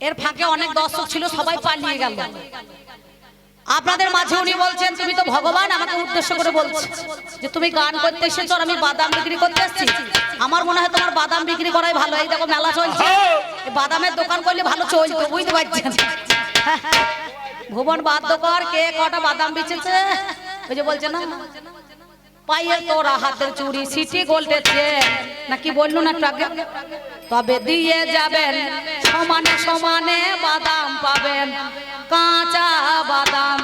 এর ফাঁকে অনেক দর্শক ছিল, সবাই পালিয়ে গেল। আপনাদের মাঝে উনি বলছেন, তুমি তো ভগবান, আমাকে উদ্দেশ্য করে বলছে যে তুমি গান করতে এসেছো আর আমি বাদাম বিক্রি করতে এসেছি। আমার মনে হয় তোমার বাদাম বিক্রি করাই ভালো। এই দেখো মেলা চলছে, বাদামের দোকান করলে ভালো চলতো, বুঝতে পারছেন? ভুবন বাদ্যকর কে কটা বাদাম বেচেছে, ওই যে বলছে না, পাইয়ে তোরা হাতের চুড়ি সিটি গোল্ডের চেন, নাকি বললো না টাকা, তবে দিয়ে যাবেন সমানে সমানে বাদাম পাবেন, কাঁচা বাদাম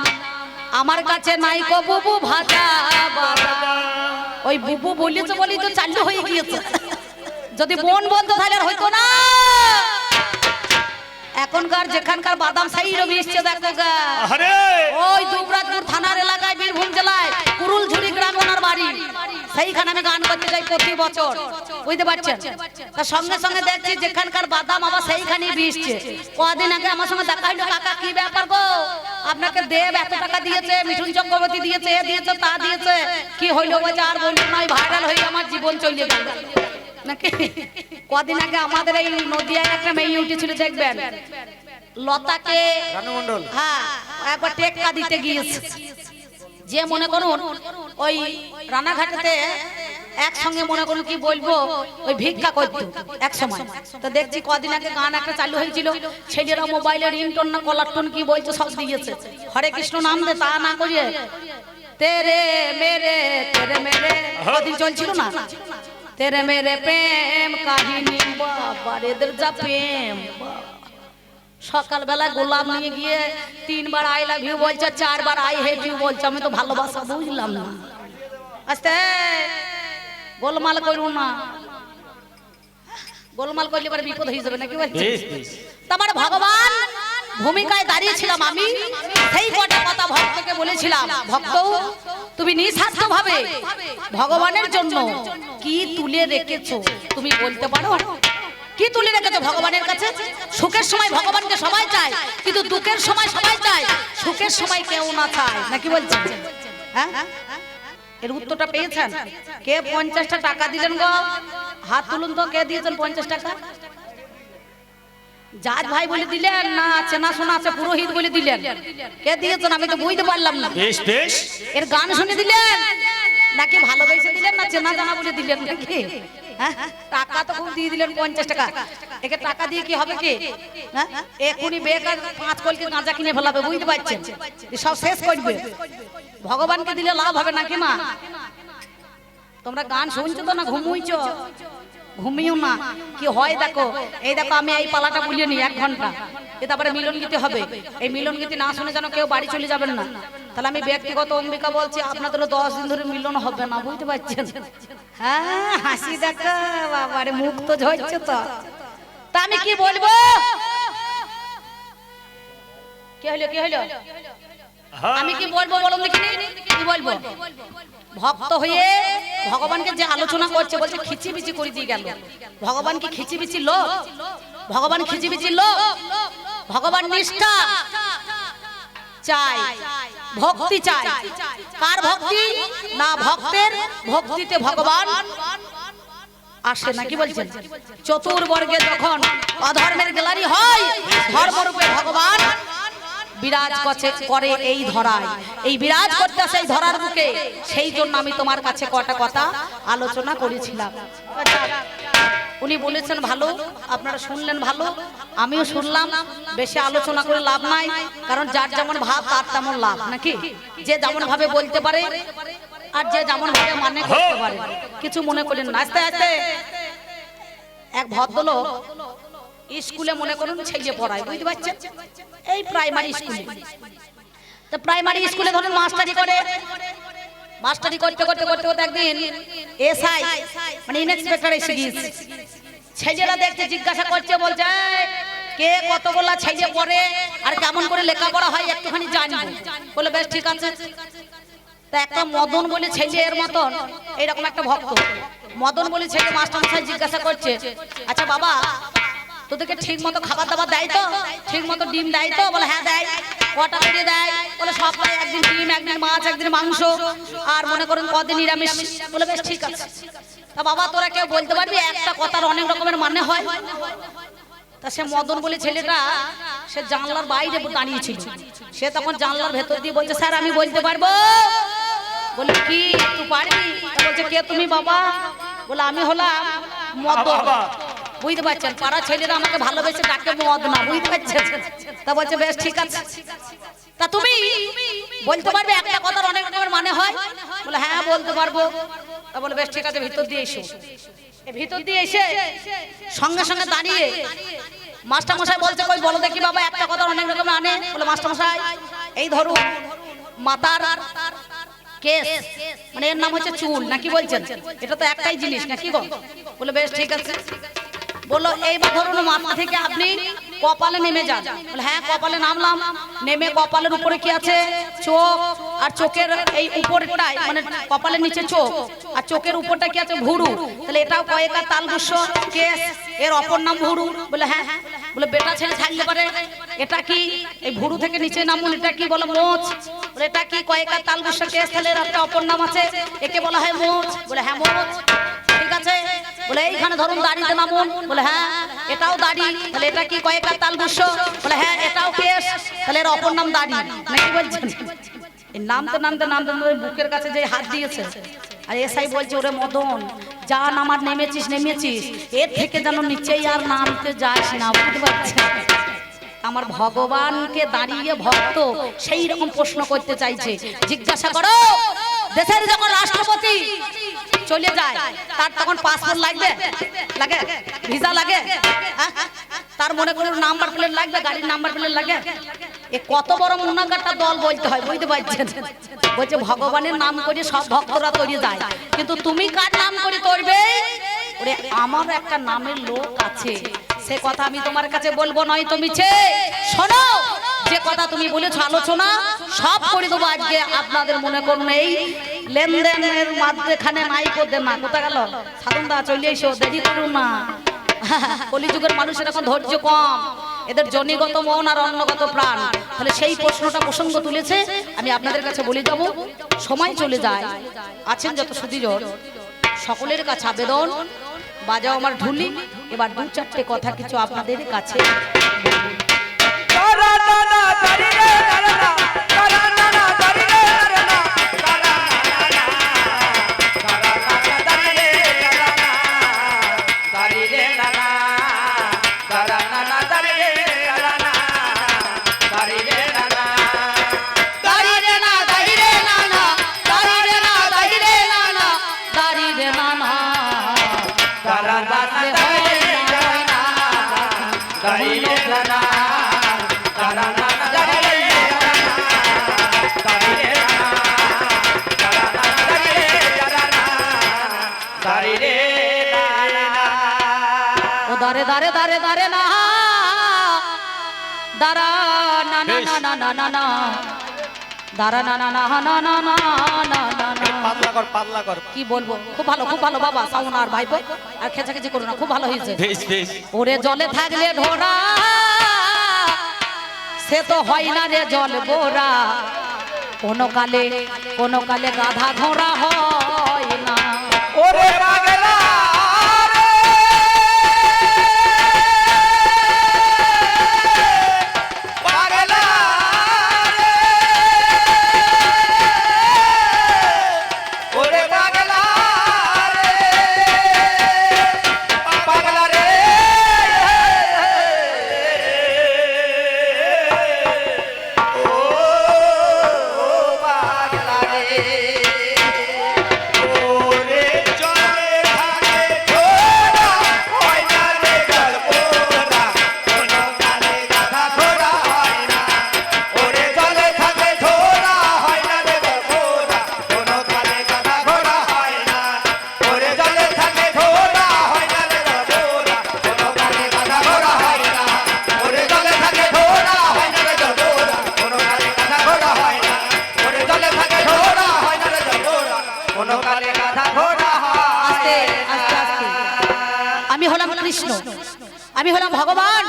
আমার কাছে নাই গো বুবু ভাজা বাদাম। ওই বুবু বলেছে বলেই তো চালু হয়ে গিয়েছে, যদি বোন বলতো তাহলে হইতো না। এখনকার যেখানকার বাদাম সাইরও মিশছে, দেখো গা ওই দুবরাজপুর থানার এলাকায়, বীরভূম জেলায় কুরুলঝুড়ি গ্রামে ওনার বাড়ি, সেইখানে আমি গান করতে যাই প্রতি বছর, বুঝতে পারছেন? তার সঙ্গে সঙ্গে দেখছি যেখানকার বাদাম আবার সেইখানেই মিশছে। কদিন আগে আমার সঙ্গে দেখা হইলো, কাকা কি ব্যাপার গো, আপনাকে দেব এত টাকা দিয়েছে, মিঠুন চক্রবর্তী দিয়েছে, এ দিয়েছে তা দিয়েছে, কি হইলো? বলছে আর বলুন নয়, ভাইরাল হয়ে আমার জীবন চলে গেল নাকি। কদিন আগে আমাদের এই নদিয়ায় একটা মেয়ে উঠেছিল, দেখবেন লতাকে, হ্যাঁ একবার টেক্কা দিতে গিয়েছে, যে মনে করুন ওই রানাঘাটেতে একসঙ্গে মনে করুন কি বলবো, ওই ভিক্ষা করতো এক সময়। তো দেখছি কদিন আগে গান একটা চালু হয়েছিল, ছেলেরা মোবাইলে রিংটোন না কলার টোন কি বলছে সব দিয়েছে, হরে কৃষ্ণ নাম দে, তা না করিয়ে তেরে মেরে কদিন চলছিল না, তেরে মেরে প্রেম কাহিনী, বাবারে এদের যা প্রেম। সকালবেলা গোলাপ নিয়ে গিয়ে 3 বার আই লাভ ইউ বলছে, 4 বার আই হেট ইউ বলছে। আমি তো ভালোবাসা বুঝলাম না। আস্তে গোলমাল করুন না, গোলমাল করলে পরে বিপদ হয়ে যাবে নাকি বলছে। তোমার ভগবান ভূমিকায় দাঁড়িয়েছিলাম আমি, সেই কটা কথা ভক্তকে বলেছিলাম, ভক্ত তুমি নিঃস্বার্থ ভাবে ভগবানের জন্য কি তুলে রেখেছো তুমি বলতে পারো? কি তুলে রেখেছো ভগবানের কাছে? সুখের সময় ভগবানকে সবাই চায়, কিন্তু দুঃখের সময় সবাই চায়, সুখের সময় কেউ না চায়, নাকি বলছেন? হ্যাঁ, এর উত্তরটা পেয়েছেন? কে 50টা টাকা দিলেন গো, হাত তুলুন তো, কে দিয়েছেন 50 টাকা? জাজ ভাই বলে দিলেন না চেনা শোনা আছে পুরোহিত বলে দিলেন? কে দিয়েছেন আমি তো বুঝতে পারলাম না। বেশ বেশ, এর গান শুনে দিলেন নাকি ভালোবেসে দিলেন, না চেনা জানা বলে দিলেন নাকি? টাকা তো খুব দিয়ে দিলেন 50 টাকা। একে টাকা দিয়ে কি হবে কি? এখনই বেকার 5 কলকে গাঁজা কিনে ফেলাবে, বুঝতে পারছেন? সব শেষ করবে। ভগবানকে দিলে লাভ হবে নাকি মা? তোমরা গান শুনছো তো না ঘুমুইছো? ঘুমিও না, কি হয় দেখো। এই দেখো আমি এই পালাটা বুলিয়ে নি 1 ঘন্টা, তারপরে মিলন গীতি হবে। এই মিলন গীতি না শুনে যেন কেউ বাড়ি চলে যাবেন না। তাহলে আমি ব্যক্তিগত অম্বিকা বলছি, আপনাদের 10 দিন ধরে মিলন হবে না, বুঝতে পারছেন? হ্যাঁ হাসি দেখো বাবারে, মুখ তো ঝরছে তো। তা আমি কি বলবো? কি হলো কি হলো? আমি কি বলবো বলুন দেখিনি, কি বলবো? ভক্ত হয়ে ভগবানকে যে আলোচনা করছে, বলছে খিচিবিচি করে দিয়ে গেল। ভগবান কি খিচিবিচি লোক? ভগবান খিচিবিচি লোক? ভগবান নিষ্ঠা চাই, ভক্তি চাই। কার ভক্তি? না ভক্তের ভক্তিতে ভগবান আসে, নাকি বলছেন? চতুর্বর্গে যখন অধর্মের গ্যালারি হয়, ধর্মরূপে ভগবান বিরাজ করে এই ধরায়, এই বিরাজ করতে সেই ধরার বুকে। সেই জন্য আমি তোমার কাছে কটা কথা আলোচনা করেছিলাম। উনি বলেছেন ভালো, আপনারা শুনলেন ভালো, আমিও শুনলাম। বেশি আলোচনা করে লাভ নাই, কারণ যার যেমন ভাব তার তেমন লাভ, নাকি? যে যেমন ভাবে বলতে পারে আর যে যেমন ভাবে মানে করতে পারে, কিছু মনে করেন না। আস্তে আস্তে এক ভদ্রলোক স্কুলে মনে করুন ছেলে পড়ায়, বুঝতে পারছেন? এই প্রাইমারি স্কুলে। তো প্রাইমারি স্কুলে ধরুন মাস্টারি করে, মাস্টারি করতে করতে করতে করতে একদিন এসআই মানে ইন্সপেক্টর এসে গিয়েছে। ছেলেরা দেখতে জিজ্ঞাসা করছে, বলছে কে কতগুলা ছেলে পড়ে আর কেমন করে লেখাপড়া হয় একটুখানি জানবো। বলে বেশ ঠিক আছে। তা একটা মদন বলে ছেলে, এর মতন এইরকম একটা ভক্ত, মদন বলে ছেলে মাস্টারমশাই জিজ্ঞাসা করছে, আচ্ছা বাবা তোদেরকে ঠিক মতো খাবার দাবার দেয় তো? ঠিক মতো ডিম দেয় তো? বলে হ্যাঁ দেয়। কটা করে দেয়? বলে সপ্তাহে একদিন ডিম, একদিন মাছ, একদিন মাংস, আর মনে করুন কদিন নিরামিষ। বলে বেশ ঠিক আছে। তা বাবা তোরা কেউ বলতে পারবি একটা কথার অনেক রকমের মানে হয়? তা সে মদন বলে ছেলেটা সে জানলার বাইরে দাঁড়িয়েছিল। সে তখন জানলার ভেতর দিয়ে বলছে, স্যার আমি বলতে পারবো? বলে কি তুই পারবি? বলছে কে তুমি বাবা? বলে আমি হলাম মদন। বুঝতে পারছেন, পাড়া ছেলেরা আমাকে ভালোবেসে ডাকে মদ না, বুঝতে পারছেন? তা বলছে বেশ ঠিক আছে, তা তুমি বলতে পারবে একটা কথার অনেক রকমের মানে হয়? বলে হ্যাঁ বলতে পারবো। তা বলে বেশ ঠিক আছে, ভিতর দিয়ে এসো। ভিতর দিয়ে এসে সঙ্গে সঙ্গে দাঁড়িয়ে মাস্টার মশাই বলছে, কই বলো দেখি বাবা একটা কথার অনেক রকমের মানে। বলে মাস্টার মশাই এই ধরুন মাথার কেস, মানে এর নাম হচ্ছে চুল, নাকি বলছেন? এটা তো একটাই জিনিস নাকি গো? বলে বেশ ঠিক আছে। বললো এইবার ধরুন মাথা থেকে আপনি কপালে নেমে যান। বলে হ্যাঁ কপালে নামলাম। নেমে কপালের উপরে কি আছে? চোখ। আর চোখের এই উপরটাই মানে কপালের নিচে চোখ, আর চোখের উপরটা কি আছে? ভুরু। তাহলে এটাও কয়েকটা তালগুচ্ছ কেস, এর অপর নাম ভুরু। বলে হ্যাঁ। বলে বেটা ছেলে থাকলে পারে এটা কি? এই ভুরু থেকে নিচে নামুন, এটা কি? বলে মোচ। বলে এটা কি? কয়েকটা তালগুচ্ছ কেস, তাহলে এর একটা অপর নাম আছে, একে বলা হয় মোচ। বলে হ্যাঁ মোচ, ঠিক আছে। বলে এইখানে ধরুন দাড়িতে নামুন। বলে হ্যাঁ এটাও দাড়ি, তাহলে এটা কি? কয়েকটা তালগুচ্ছ। বলে হ্যাঁ এটাও কেস, তাহলে এর অপর নাম দাড়ি, নাকি বলছেন? নামতে নামতে নামতে বুকের কাছে যে হাত দিয়েছে, আর এসআই বলছে ওরে মদন যা নামার নেমেছিস এর থেকে যেন নিচেই আর নামতে যাস না, বুঝতে পারছিস? আমার ভগবানকে দাঁড়িয়ে ভক্ত সেই রকম প্রশ্ন করতে চাইছে। জিজ্ঞাসা করো দেশের যখন রাষ্ট্রপতি চলে যায় তার তখন পাসপোর্ট লাগবে? লাগে? ভিসা লাগে? তার মনে কোনো নাম্বার প্লেট লাগবে? গাড়ির নাম্বার প্লেট লাগে? এ কত বড় মুনাগাটা দল বলতে হয়, বুঝতে পারছেন? বলছে ভগবানের নাম করে সব ভক্তরা তৈরি যায়, কিন্তু তুমি কার নাম করে তৈরবে? ওরে আমার একটা নামের লোক আছে, সে কথা আমি তোমার কাছে বলবো নয় তুমি শোনো। যে কথা তুমি বলেছো আলোচনা সব করে দেবো আজকে। আপনাদের মনে করুন এই লেনদেনের মাঝখানে নাই করতে না। কোথা গেল সাধন দা? চলে এসো, দেরি করুন না। কলিযুগের মানুষের এখন ধৈর্য কম, এদের জনিগত মন আর অন্নগত প্রাণ। তাহলে সেই প্রশ্নটা প্রসঙ্গ তুলেছে, আমি আপনাদের কাছে বলে যাব। সময় চলে যায়, আছেন যত সুধীজন সকলের কাছে আবেদন, বাজাও আমার ঢুলি। এবার দু চারটে কথা কিছু আপনাদের কাছে দারে দারে দারে দারে না দারা না না না না না না না দারা না না না না না না না না পাতলা কর পাতলা কর। কি বলবো, খুব ভালো বাবা সাউন্ড আর ভাইপো আর খেচাখেচি করো না, খুব ভালো হয়েছে। ওরে জলে থাকলে ঢোরা সে তো হয় না রে জল বোরা, কোন কালে গাধা ঘোড়া হয় না। ওরে পাগলা আমি হলাম ভগবান।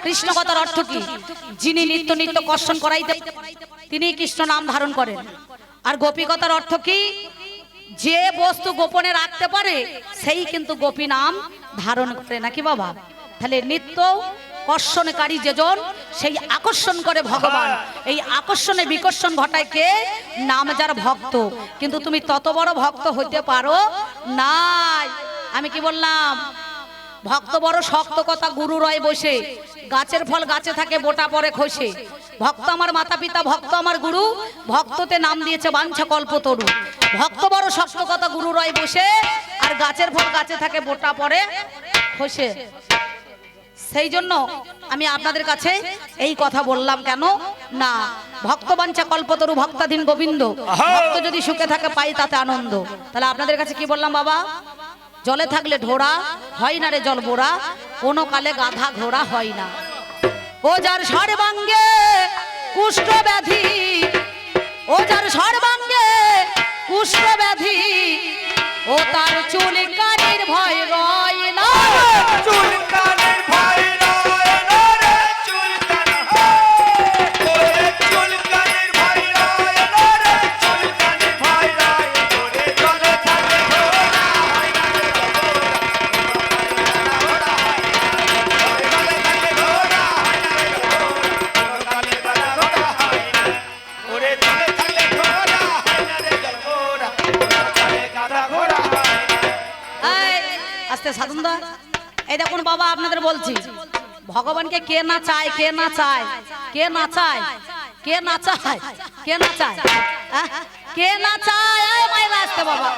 কৃষ্ণ কথার অর্থ কি? যিনি নিত্য কর্ষণ করাইতে তিনি কৃষ্ণ নাম ধারণ করেন। আর গোপী কথার অর্থ কি? যে বস্তু গোপনে রাখতে পারে সেই কিন্তু গোপী নাম ধারণ করে, নাকি বাবা? তাহলে নিত্য কর্ষণকারী যেজন সেই আকর্ষণ করে ভগবান। এই আকর্ষণে বিকর্ষণ ঘটায় কে? নাম যার ভক্ত। কিন্তু তুমি তত বড় ভক্ত হইতে পারো নাই। আমি কি বললাম? ভক্ত বড় শক্ত কথা, গুরু রয় বসে, গাছের ফল গাছে থাকে, বোটা পরে খসে। ভক্ত আমার মাতা পিতা, ভক্ত আমার গুরু, ভক্ততে নাম দিয়েছে বাঞ্ছা কল্পতরু। ভক্ত বড় শক্ত কথা, গুরু রয় বসে, আর গাছের ফল গাছে থাকে, বোটা পরে খসে। সেই জন্য আমি আপনাদের কাছে এই কথা বললাম। কেন না, ভক্ত বাঞ্ছা কল্পতরু, ভক্তাধীন গোবিন্দ। ভক্ত যদি সুখে থাকে পাই তাতে আনন্দ। তাহলে আপনাদের কাছে কি বললাম বাবা? জলে থাকলে ঢোড়া হয় না রে জল বোরা, কোনো কালে গাধা ঘোড়া হয় না। ও যার সর্বাঙ্গে কুষ্ঠ ব্যাধি, ও যার সর্বাঙ্গে কুষ্ঠ ব্যাধি, ও তার চুল কানির ভয় রয় না। চুল কানের ভয় রয় না রে, চুল কানের ওরে চুল কানের ভয় রয় না রে, চুল কানের ভয় রয় ওরে জলে থাকে ঘোড়া হয় না রে ঘোড়া হয় না, জলে থাকে ঘোড়া হয় না রে ঘোড়া, কালে গাধা ঘোড়া হয় না ওরে জলে থাকে ঘোড়া হয় না রে ঘোড়া, কালে গাধা ঘোড়া হয় না। এই আস্তে সাধন দা, এই দেখুন বাবা আপনাদের বলছি, ভগবানকে কে না চায়, কে না চায়, কে না চায়, কে না চায়, কে না চায়, আহ? কে না চায়? এই মাইরা আসতে বাবা,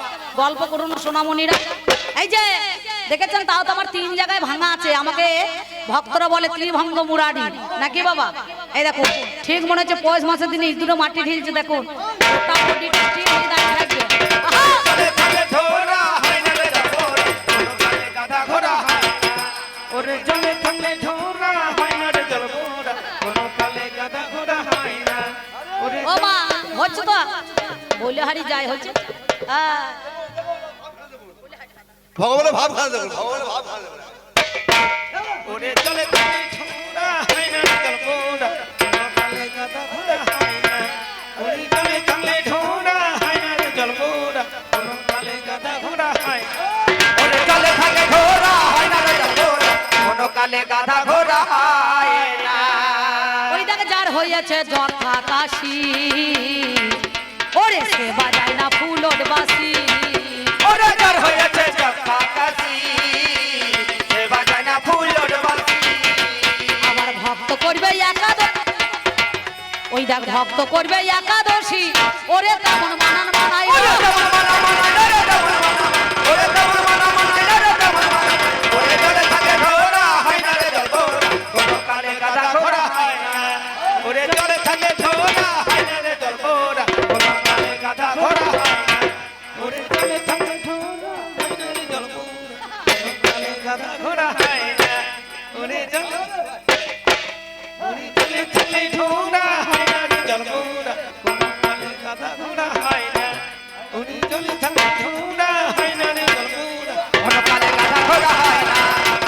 গল্প করুন সোনামণিরা। এই যে দেখেছেন, তাও তো আমার 3 জায়গায় ভাঙা আছে। আমাকে ভক্তরা বলে ত্রিভঙ্গ মুরারি, নাকি বাবা? এই দেখুন, ঠিক মনে হচ্ছে পৌষ মাসের দিনে ইঁদুরে মাটি ঢিলছে। দেখুন ওটা ওটি ঠিক হয়ে দাঁড়িয়ে থাকবে। আহা! জলে থাকে ঘোড়া হয় না রে ঘোড়া, কালে গাধা ঘোড়া হয় না ওরে জলে থাকে ঘোড়া হয় না রে ঘোড়া, কোনো কালে গাধা ঘোড়া হয় না ওরে। ও মা, হচ্ছে তো বলে হারি যায়, হচ্ছে। ভগবানের ভাব খাওয়া যাবে, ভগবানের ভাব খাওয়া যাবে। ওরে জলে থাকে ঘোড়া হয় না রে ঘোড়া, কোনো কালে গাধা ঘোড়া হয় না ওরে জলে থাকে ঘোড়া হয় না রে ঘোড়া, কোনো কালে গাধা ঘোড়া হয় না ওরে জলে থাকে ঘোড়া হয় না রে ঘোড়া, কোনো কালে গাধা ঘোড়া হয় না। ওই দেখে যার হয়েছে যথা কাশি, ওরে সে বাজায় না ফুলট বাসি। ওরে যার হয়েছে যথা কাশি, সে বাজায় না ফুলট বাসি। আবার ভক্ত করবে একাদশী, ওই দেখ ভক্ত করবে একাদশী, ওরে তেমন মানান মানাই না। ওরে তেমন মানা মানাই না রে তেমন মানা, ওরে তেমন মানা মানাই না রে তেমন মানা, ওরে জলে থাকে ঘোড়া হয় না রে ঘোড়া, কোনো কালে গাধা ঘোড়া হয় না ওরে জলে থাকে ঘোড়া হয় না রে ঘোড়া, কোনো কালে গাধা ঘোড়া হয় না ওরে জলে থাকে ঘোড়া হয় না রে ঘোড়া, কোনো কালে গাধা ঘোড়া হয় না ওরে জলে ওরে জলে থাকে ঘোড়া হয় না রে ঘোড়া, কোনো কালে গাধা ঘোড়া হয় না ওরে জলে থাকে ঘোড়া হয় না রে ঘোড়া, কোনো কালে গাধা ঘোড়া হয় না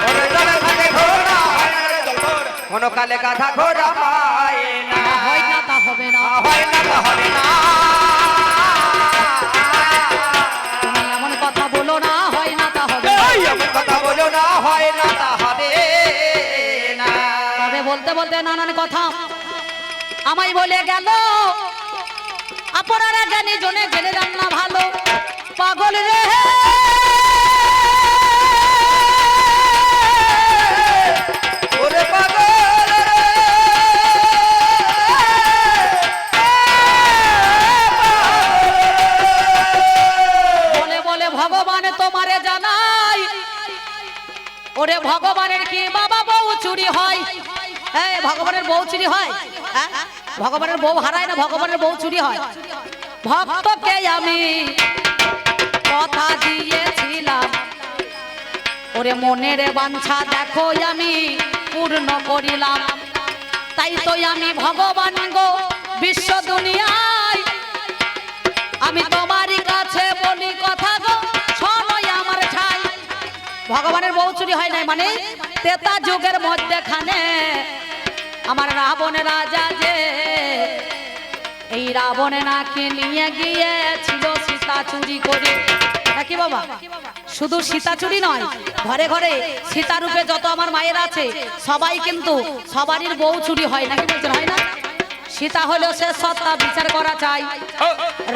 ওরে জলে থাকে ঘোড়া হয় না রে ঘোড়া, কোনো কালে গাধা ঘোড়া হয় না। হয় না তা হবে না, হয় না তা হবে না। তুমি এমন কথা বলো না, হয় না তা হবে না। এই এমন কথা বলো না, হয় না তা হবে না। তবে বলতে বলতে নানান কথা আমায় বলে গেল, আপনারা জানি জনে জেনে যান না ভালো, পাগল রে ওরে পাগল রে, বলে বলে ভগবান তোমারে জানাই, ওরে ভগবানের কি বাবা বউ চুরি হয়? এই ভগবানের বউ চুরি হয়? হ্যাঁ? ভগবানের বউ হারায় না, ভগবানের বউ চুরি হয়। ভক্তকে আমি কথা দিয়েছিলাম, ওরে মনের বাঞ্ছা দেখো আমি পূর্ণ করিলাম। তাই তো আমি ভগবান গো বিশ্ব দুনিয়ায়, আমি তোমারই কাছে বলি কথা গো, শোনোই আমার ঠাই। ভগবানের বউ চুরি হয় নাই মানে তেতা যুগের মধ্যেখানে আমার রাবণ রাজা যে, এই রাবণ নাকি নিয়ে গিয়েছিল সীতা চুরি করে, নাকি বাবা? শুধু সীতা চুরি নয়, ঘরে ঘরে সীতা রূপে যত আমার মায়ের আছে সবাই কিন্তু সবারই বউ চুরি হয় নাকি বলছেন, হয় না? সীতা হলেও সে সত্তা, বিচার করা চাই।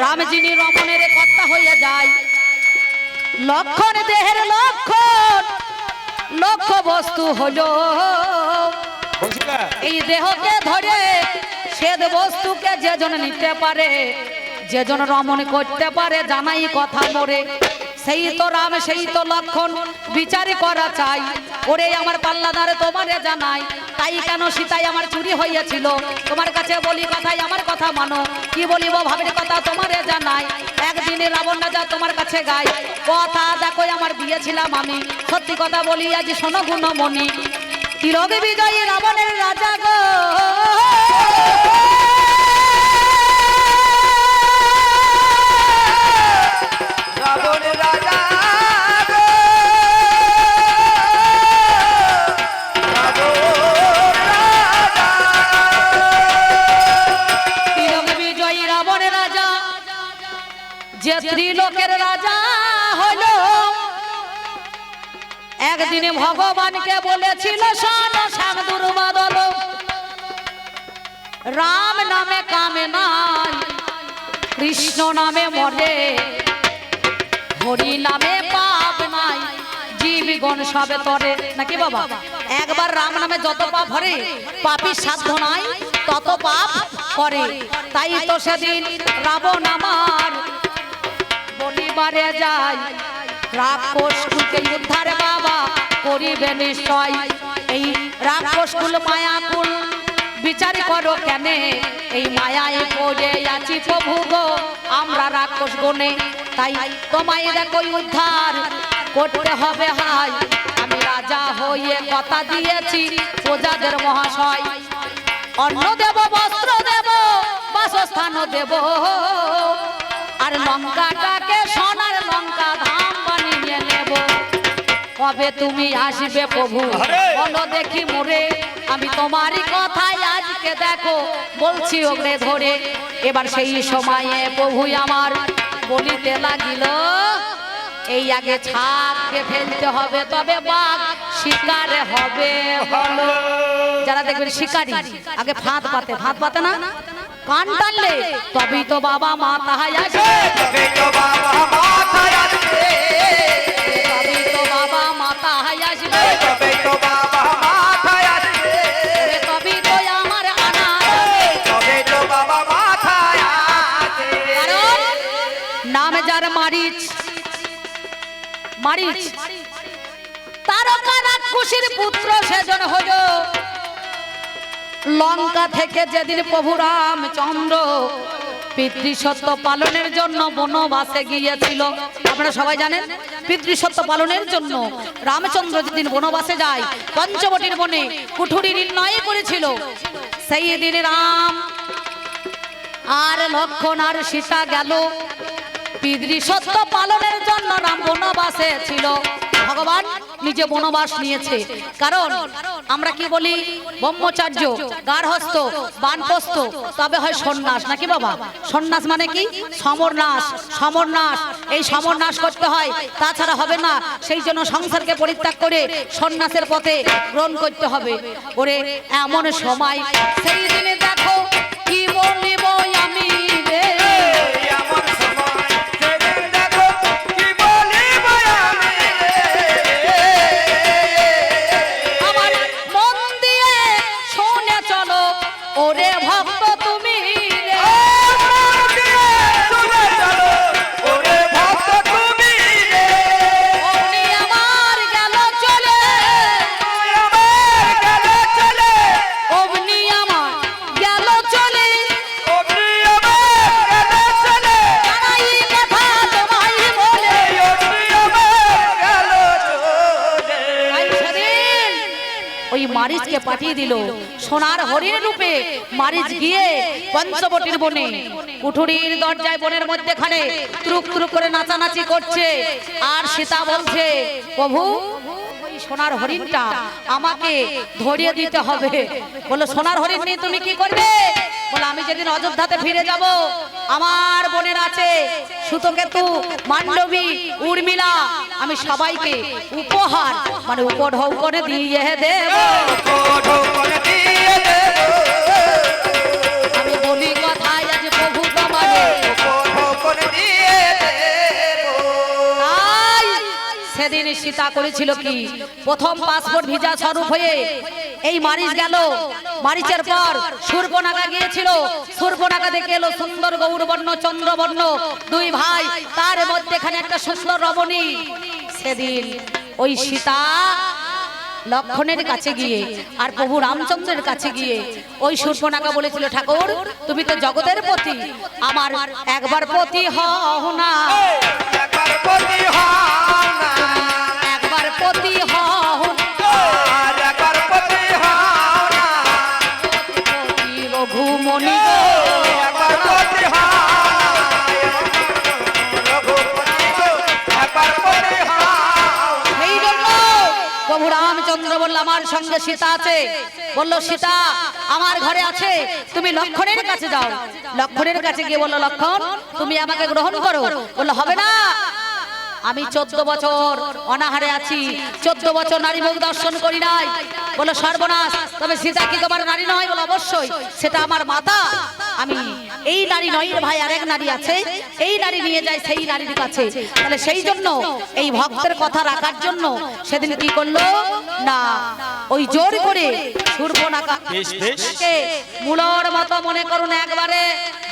রাম যিনি রমণের কর্তা হয়ে যায়, লক্ষণ দেহের লক্ষণ, লক্ষ্য বস্তু হলো এই দেহকে ধরে সেদ বস্তুকে যে জন নিতে পারে, যে জন রমণ করতে পারে, জানাই কথা মোরে, সেই তো রাম, সেই তো লক্ষণ, বিচার করা চাই। ওরে আমার পাল্লাদারে তোমারে জানাই, তাই কেন সীতাই আমার চুরি হইয়াছিল, তোমার কাছে বলি কথাই আমার কথা মানো, কি বলিব ভাবের কথা তোমারে জানাই। একদিনে রাবণ রাজা তোমার কাছে গাই, কথা দেখো আমার দিয়েছিলাম আমি, সত্যি কথা বলি আজ শোনো গুণমণি, তিলক বিজয়ী রাবণের রাজা গো, রাবণ রাজা গো, রাবণ রাজা। তিলক বিজয়ী রাবণের রাজা, যে ত্রিলোকের রাজা হলো, একদিনে ভগবানকে বলেছিল শোন শ্যাম দুর্বাদল, রাম নামে কামে নাই, কৃষ্ণ নামে মরে, হরি নামে পাপ নাই, জীবগণ সবে তরে নাকি বাবা। একবার রাম নামে যত পাপ হরে, পাপীর সাধ্য নাই তত পাপ করে। তাই তো সেদিন রাবণ আমার বলিবারে যায়, রাক্ষসকুলকে উদ্ধার বাবা করিবে নিশ্চয়, এই রাক্ষসকুল মায়াকুল বিচার করো কেনে, এই মায়ায় পড়ে আছি প্রভু গো আমরা রাক্ষস গনে, তাই তোমায় দেখো উদ্ধার করতে হবে হাই, আমি রাজা হয়ে কথা দিয়েছি প্রজাদের মহাশয়, অন্ন দেব, বস্ত্র দেব, বাসস্থান দেব, আর লঙ্কাটাকে সোনার লঙ্কা ধাম বানিয়ে নেব, কবে তুমি আসবে প্রভু বলো দেখি মোরে, আমি তোমারই কথাই আজকে দেখো বলছি ওগরে ধরে। এবার সেই সময়ে প্রভু আমার বলিতে লাগিল, এই আগে ছাগকে ফেলতে হবে তবে বাঘ শিকারে হবে বলো। যারা দেখবেন শিকারী আগে ফাঁদ পাতে, ফাঁদ পাতে না, কান টানলে তবেই তো বাবা মাথায় আসে, তবে তো বাবা মাথায় আসবে, তবেই তো বাবা মাথায় আসবে, তবে তো বাবা মাথায় আসবে, তবেই তো আমার আনা হবে, তবে তো বাবা মাথায় আসবে। কারণ নাম যার মারিচ, মারিচ তারকা রাক্ষসীর পুত্র সেজন হলো, লঙ্কা থেকে যেদিন প্রভু রামচন্দ্র পিতৃসত্য পালনের জন্য বনবাসে গিয়েছিল, আপনারা সবাই জানেন পিতৃসত্য পালনের জন্য রামচন্দ্র যেদিন বনবাসে যায়, পঞ্চবটির বনে কুঠুরি নির্ণয় করেছিল, সেই দিন রাম আর লক্ষণ আর সীতা গেল পিতৃসত্য পালনের জন্য, রাম বনবাসে ছিল, ভগবান নিজে বনবাস নিয়েছে। কারণ আমরা কি বলি ব্রহ্মচার্য, গার্হস্থ, বানপ্রস্থ, তবে হয় সন্ন্যাস নাকি বাবা। সন্ন্যাস মানে কি? সমরনাশ, সমরনাশ, এই সমরনাশ করতে হয়, তাছাড়া হবে না। সেই জন্য সংসারকে পরিত্যাগ করে সন্ন্যাসের পথে গ্রহণ করতে হবে। ওরে এমন সময় সেই দিনে দেখো কি বলিব আমি রে, এমন সময় সেদিন দেখো কি বলিব আমি রে, আমার মন দিয়ে শুনে চলো ওরে ভক্ত তুমি রে, শুনে চলো ওরে ভক্ত তুমি রে, অগ্নি আমার গেল চলে, আমার গেল চলে, অগ্নি আমার গেল চলে, অগ্নি আমার গেল চলে, জানাই কথা তোমায় বলে। অগ্নি আমার গেল চলে। তাই সেদিন ওই মারিচকে পাঠিয়ে দিল সোনার হরিণ রূপে। মারিচ গিয়ে পঞ্চবটির বনে কুঠুরির দরজায় বনের মধ্যেখানে তুরুক তুরুক করে নাচানাচি করছে। আর সীতা বলছে, প্রভু ওই সোনার হরিণটা আমাকে ধরিয়ে দিতে হবে। বললো সোনার হরিণ নিয়ে তুমি কি করবে? বলে আমি যেদিন অযোধ্যাতে ফিরে যাব, আমার বোনের আছে সুতকেতু, মান্ডবী, উর্মিলা, আমি সবাইকে উপহার মানে উপঢৌ করে দিয়ে দেব। করে দিয়ে দেব, আমি বলি কথায় আজ প্রভু তোমারে, করে দিয়ে দেব। তাই সেদিন সীতা করেছিল কি, প্রথম পাসপোর্ট ভিসা স্বরূপ হয়ে এই মারিচ গেল, মারিচের পর শূর্পণখা গিয়েছিল, শূর্পণখা দেখে এলো সুন্দর গৌরবর্ণ চন্দ্রবর্ণ দুই ভাই, তার মধ্যেখানে একটা সুন্দর রমণী। সেদিন ওই সীতা লক্ষণের কাছে গিয়ে আর প্রভু রামচন্দ্রের কাছে গিয়ে ওই শূর্পণখা বলেছিল, ঠাকুর তুমি তো জগতের পতি, আমার একবার পতি হও না, একবার পতি হও না, একবার পতি হও, আর একবার পতি হও না, পতি রঘুমণি গো। একবার পতি হও না, রঘুপতি গো, একবার পতি হও। সেই জন্য প্রভু রামচন্দ্র বলল, আমার সঙ্গে সীতা আছে, বলল সীতা আমার ঘরে আছে, তুমি লক্ষণের কাছে যাও। লক্ষণের কাছে গিয়ে বলল, লক্ষণ তুমি আমাকে গ্রহণ করো। বললো হবে না, আমি 14 বছর অনাহারে আছি, 14 বছর নারী মুখ দর্শন করি নাই। বললো সর্বনাশ, তবে সীতা কি তোমার নারী নয়? বলো অবশ্যই, সেটা আমার মাতা, আমি এই নারী নয় রে ভাই, আরেক নারী আছে, এই নারী নিয়ে যায় সেই নারীর কাছে। তাহলে সেই জন্য এই ভক্তের কথা রাখার জন্য সেদিন কি করলো না, ওই জোর করে শূর্পণখাকে মূলর মতো মনে করুন একবারে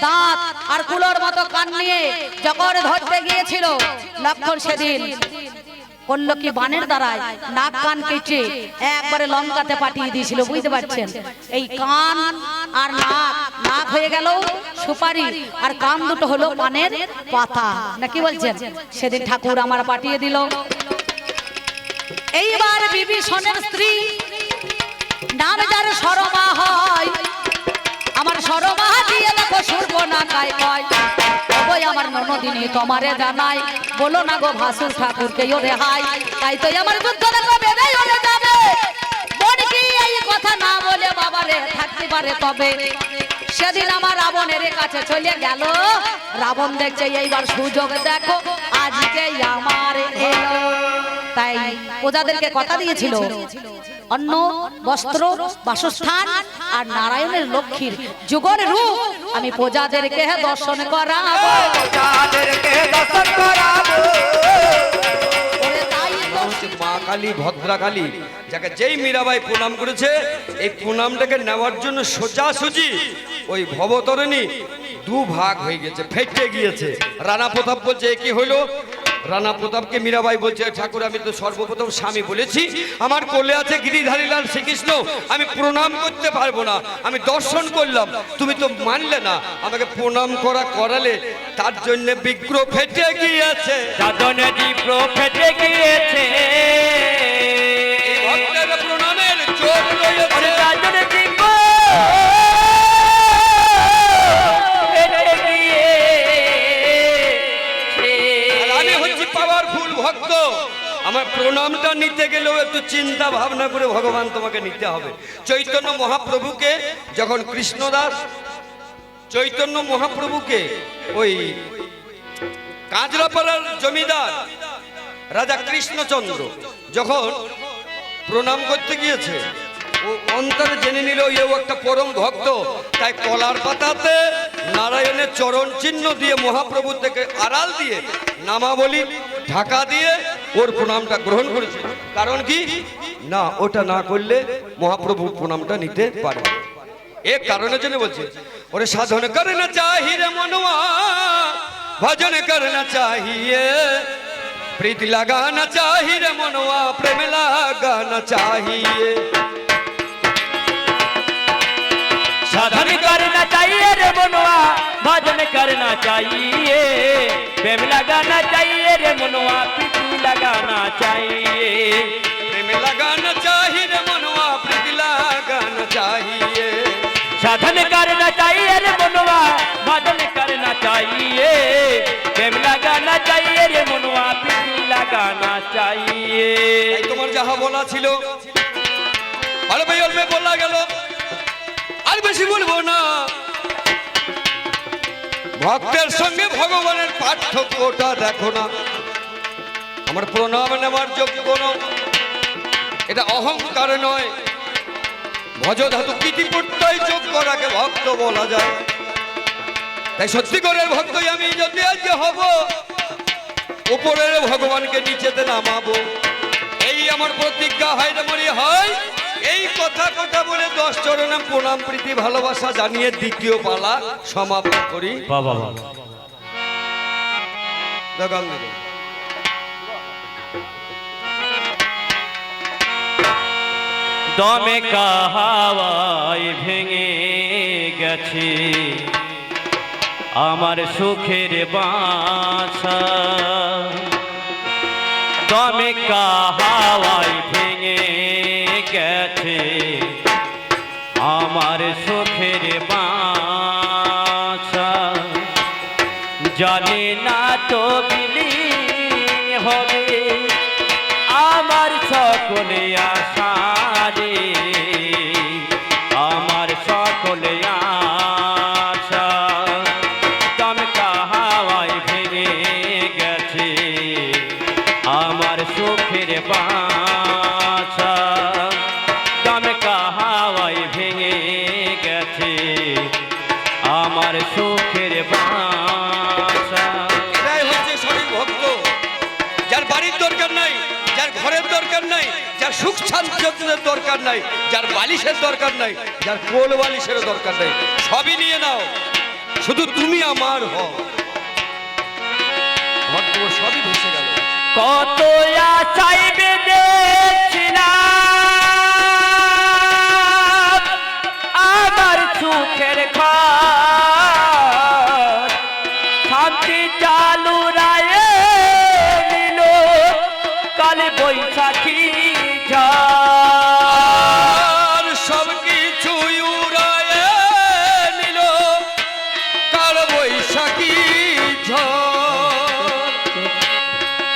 দাঁত আর কুলোর মতো কান নিয়ে যখন ধরতে গিয়েছিল, লক্ষণ সেদিন করলো কি, বানের দ্বারায় নাক কান কেটে একবারে লঙ্কাতে পাঠিয়ে দিয়েছিল। বুঝতে পারছেন, এই কান আর নাক, নাক হয়ে গেল সুপারি আর কান দুটো হলো পানের পাতা, না কি বলছেন? সেদিন ঠাকুর আমার পাঠিয়ে দিল। এইবার বিভীষণের স্ত্রী নাম যার সরমা হয়, আমার সরমা দিয়ে দেখো শূর্পণখায় কয়, ওই আমার ননদিনী তোমারে জানাই, বলো না গো ভাসুর ঠাকুরকে ওরে হাই, তাই তো আমার যুদ্ধ দেখো বেড়ে ওরে যাবে, বোন কি এই কথা না বলে বাবারে থাকতে পারে তবে। সেদিন আমার রাবণের কাছে চলে গেল, রাবণ দেখছে এইবার সুযোগ দেখো আজকে আমার এলো। তাই প্রজাদেরকে কথা দিয়েছিল, অন্ন বস্ত্র বাসস্থান আর নারায়ণের লক্ষ্মীর যুগল রূপ আমি প্রজাদেরকে দর্শন করাবো, যাদেরকে দর্শন করাবো। ওরে তাই তো মা কালী, ভদ্রা কালী, যাকে যেই মীরাবাই প্রণাম করেছে, এই প্রণামটাকে নেওয়ার জন্য সোজাসুজি ওই ভবতরণী দু ভাগ হয়ে গেছে, ফেটে গিয়েছে। রানা প্রতাপ বলছে এ কি হইলো? রানা প্রতাপকে মীরাবাই বলছে, ঠাকুর আমি তো সর্বপ্রথম স্বামী বলেছি, আমার কোলে আছে গিরিধারীলাল শ্রীকৃষ্ণ, আমি প্রণাম করতে পারবো না, আমি দর্শন করলাম, তুমি তো মানলে না, আমাকে প্রণাম করালে, তার জন্য বিগ্রহ ফেটে গিয়েছে, যাদনে বিপ্র ফেটে গিয়েছে, ভক্তের প্রণামের চোখ রয়েছে। যাদনে বিপ্র ফেটে গিয়েছে। আর আমি হচ্ছি পাওয়ারফুল ভক্ত, আমার প্রণামটা নিতে গেলেও একটু চিন্তা ভাবনা করে ভগবান তোমাকে নিতে হবে। চৈতন্য মহাপ্রভুকে যখন কৃষ্ণদাস চৈতন্য মহাপ্রভুকে ওই কাঁচরাপাড়ার জমিদার রাজা কৃষ্ণচন্দ্র যখন প্রণাম করতে গিয়েছে, ও অন্তরে জেনে নিল এও একটা পরম ভক্ত, তাই কলার পাতাতে নারায়ণের চরণ চিহ্ন দিয়ে মহাপ্রভু থেকে আড়াল দিয়ে নামাবলী ঢাকা দিয়ে ওর প্রণামটা গ্রহণ করেছে। কারণ কি না, ওটা না করলে মহাপ্রভু প্রণামটা নিতে পারবে। এ কারণের জন্য বলছে, ওরে সাধন করে না চাহিরে মনवा भजन करना चाहिए, प्रीति लगाना चाहिए रे मनवा, प्रेम लगाना चाहिए। साधन करना चाहिए रे मनवा, भजन करना चाहिए, प्रेम लगाना चाहिए रे मनवा, प्रीति लगाना चाहिए। प्रेम लगाना चाहिए रे मनवा, प्रीति लगाना चाहिए। साधन करना चाहिए रे मनवा, भजन करना चाहिए, प्रेम लगाना चाहिए रे मनवा, प्रीति लगाना चाहिए। এই তোমার যাহা বলা ছিল অল্পে অল্পে বলা গেল, আর বেশি বলবো না। ভক্তের সঙ্গে ভগবানের পার্থক্যটা দেখো না। আমার প্রণাম নেওয়ার যোগ্য নয়, এটা অহংকার নয়। ভজ ধাতু কীতি করতেই যোগ্য রাখে ভক্ত বলা যায়। তাই সত্যিকারের ভক্তই আমি যদি আজ হব, উপরের ভগবানকে নিচেতে নামাবো, এই আমার প্রতিজ্ঞা হয় না মনে হয়। এই কথা বলে 10 চরণে প্রণাম প্রীতি ভালোবাসা জানিয়ে দ্বিতীয় পালা সমাপ্ত করি। বাবা দেখান দিকে। দমে কাহাওয়ায় ভেঙে গেছে আমার সুখের বাসা। দমে কাহাওয়ায় ভেঙে গেছে আমার সুখের বাসা। জানি না তো বিলীন হবে আমার সকলে আশা রে, আমার সকলে আশা। দমকা হাওয়ায় ভেঙে গেছে আমার সুখের বাসা। দমকা হাওয়ায় ভেঙে গেছে আমার সুখের বাসা। এটাই হচ্ছে সঠিক ভক্ত, যার বাড়ির দরকার নাই, যার ঘরের দরকার নাই, যার সুখ শান্তির দরকার নাই, যার বালিশের দরকার নাই, যার কোল বালিশের দরকার নাই, সবই নিয়ে নাও, শুধু তুমি আমার হও। ভক্ত সবই ভেসে গেল। কত আশায় বেঁধেছিলাম আমার সুখের ঘর, শান্তি চালু রায়ে নিল কাল বৈশাখী ঝড়। আর সব কিছু উড়ায়ে নিল কাল বৈশাখী ঝড়।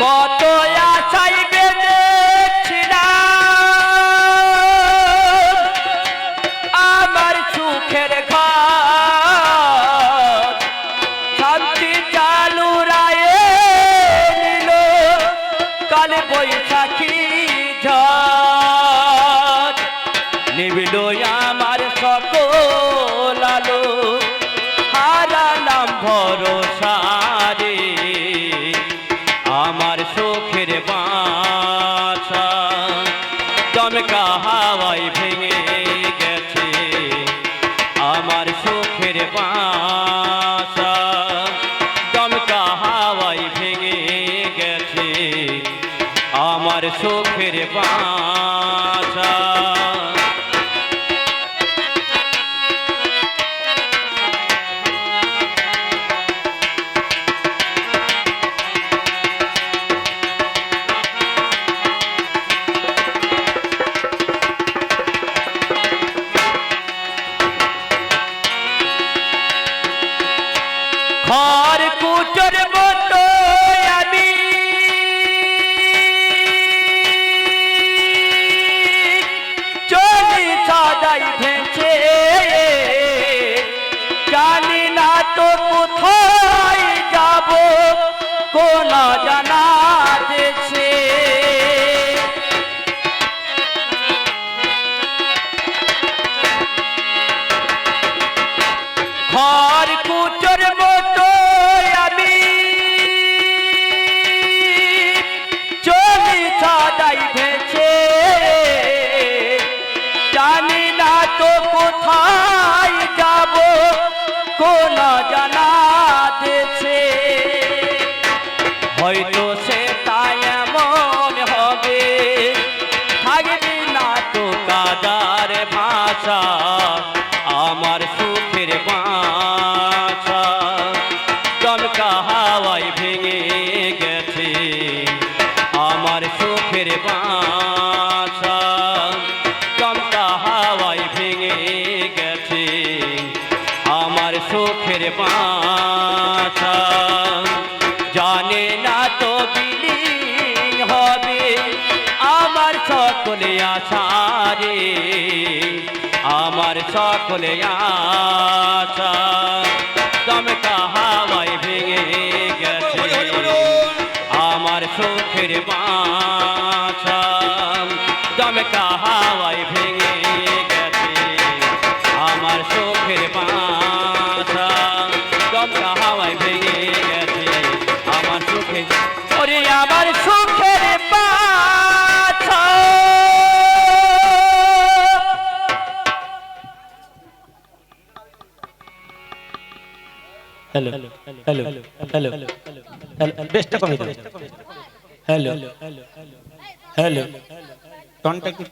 কত আশায় বেঁধেছিলাম আমার সুখের ঘর, শান্তি চালু রায়ে নিল কাল বৈশাখী ঝড়। নিবিল আমার সকল আলো, হারালাম ভরসা রে আমার সুখের বাসা। দমকা হাওয়ায় ভেঙে গেছে আমার সুখের বাসা। দমকা হাওয়ায় ভেঙে গেছে আমার সুখের বাসা। ঘর কুটোর মতো আমি চলি সদাই ভেসে, জানি না তো কোথায় যাব কোন জানা দেশে। ঘর কুটোর মতো আমি চলি সদাই ভেসে, জানি না তো কোথায় যাব কোন জানা দেশে। হয়তো সে তাই এমন হবে থাকবে না তো কাদার ভাষা আমার সুখের বাসা। দমকা হাওয়ায় ভেঙে গেছে আমার সুখের বাসা। দমকা হাওয়ায় ভেঙে গেছে আমার সুখের বাসা। জানে না তো বিলীন হবে আমার সকলে আশা রে, আমার সকলে আশা। দমকা ওরে আমার সুখের বাছা হ্যালো হ্যালো হ্যালো হ্যালো বেস্টটা কমে দাও হ্যালো হ্যালো টনটা কি